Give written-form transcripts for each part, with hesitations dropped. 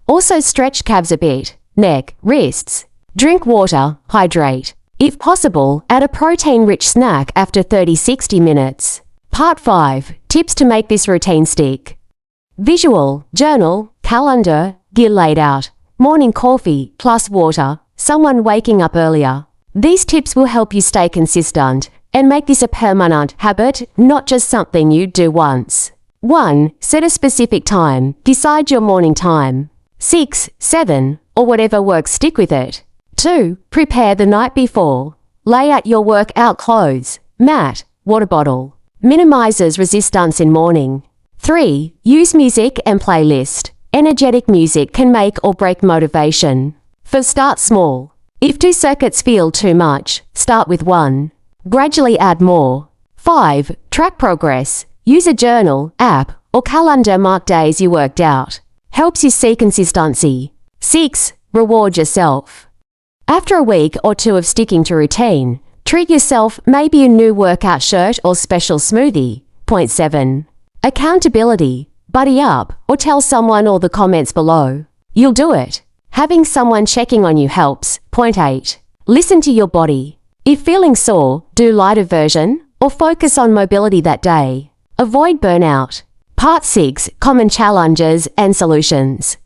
Also stretch calves a bit, neck, wrists. Drink water, hydrate. If possible, add a protein-rich snack after 30-60 minutes. Part 5. Tips to make this routine stick. Visual, journal, calendar, gear laid out. Morning coffee plus water, someone waking up earlier. These tips will help you stay consistent and make this a permanent habit, not just something you do once. 1. Set a specific time. Decide your morning time. 6, 7, or whatever works, stick with it. 2. Prepare the night before. Lay out your workout clothes, mat, water bottle. Minimizes resistance in morning. 3. Use music and playlist. Energetic music can make or break motivation. 4. Start small. If 2 circuits feel too much, start with 1. Gradually add more. 5. Track progress. Use a journal, app, or calendar, mark days you worked out. Helps you see consistency. 6. Reward yourself. After a week or 2 of sticking to routine, treat yourself, maybe a new workout shirt or special smoothie. Point 7. Accountability. Buddy up or tell someone or the comments below. You'll do it. Having someone checking on you helps. Point 8. Listen to your body. If feeling sore, do lighter version or focus on mobility that day. Avoid burnout. Part 6. Common challenges and solutions.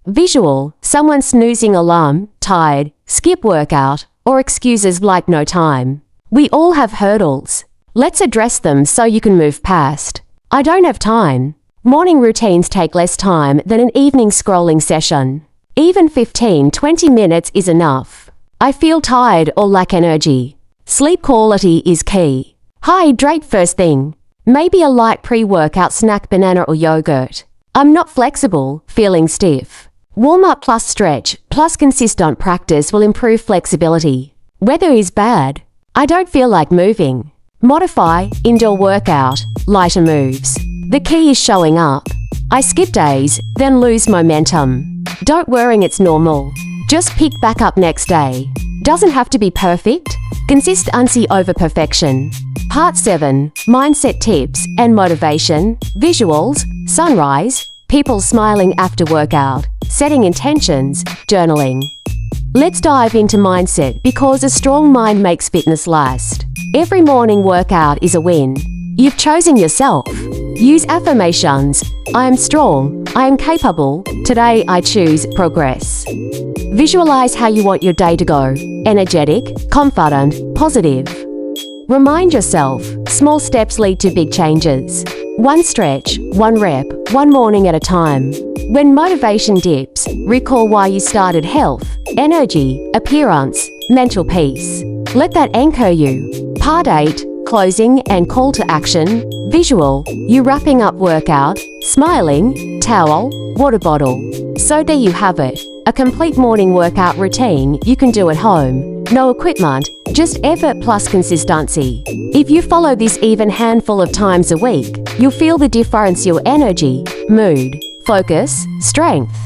Visual. Someone snoozing alarm, tired, skip workout, or excuses like no time. We all have hurdles. Let's address them so you can move past. I don't have time. Morning routines take less time than an evening scrolling session. Even 15-20 minutes is enough. I feel tired or lack energy. Sleep quality is key. Hydrate first thing. Maybe a light pre-workout snack, banana or yogurt. I'm not flexible, feeling stiff. Warm up plus stretch plus consistent practice will improve flexibility. Weather is bad. I don't feel like moving. Modify, indoor workout, lighter moves. The key is showing up. I skip days, then lose momentum. Don't worry, it's normal. Just pick back up next day. Doesn't have to be perfect. Consistency over perfection. Part 7. Mindset tips and motivation. Visuals, sunrise, people smiling after workout, setting intentions, journaling. Let's dive into mindset because a strong mind makes fitness last. Every morning workout is a win. You've chosen yourself. Use affirmations. I am strong. I am capable. Today I choose progress. Visualize how you want your day to go. Energetic, confident, positive. Remind yourself, small steps lead to big changes. 1 stretch, 1 rep, 1 morning at a time. When motivation dips, recall why you started: health, energy, appearance, mental peace. Let that anchor you. Part 8. Closing and call to action. Visual. You wrapping up workout, smiling, towel, water bottle. So there you have it. A complete morning workout routine you can do at home. No equipment, just effort plus consistency. If you follow this even handful of times a week, you'll feel the difference: your energy, mood, focus, strength.